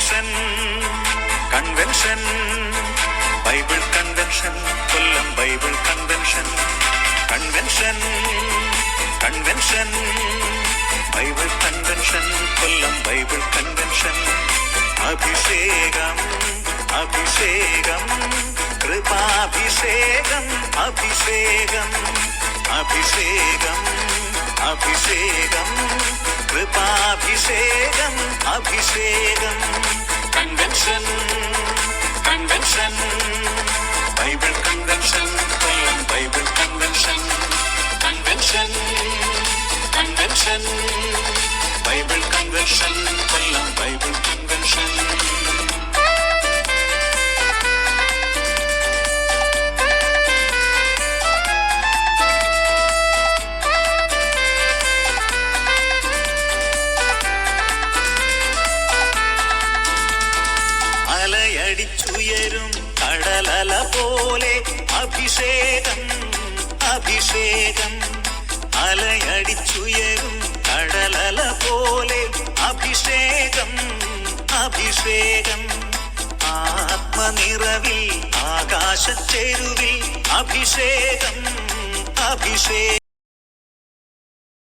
convention convention Bible convention Kollam Bible convention convention convention Bible convention Kollam Bible convention അഭിഷേകം അഭിഷേകം കൃപാഭിഷേകം അഭിഷേകം അഭിഷേകം അഭിഷേകം കൃപാഭിഷേകം അഭിഷേകം convention convention Bible convention Kollam Bible convention convention convention Bible convention Kollam Bible convention അലയടിച്ചുയരും കടലല പോലെ അഭിഷേകം അഭിഷേകം അലയടിച്ചുയരും കടലല പോലെ അഭിഷേകം അഭിഷേകം ആത്മനിറവിൽ ആകാശച്ചെരുവിൽ അഭിഷേകം അഭിഷേകം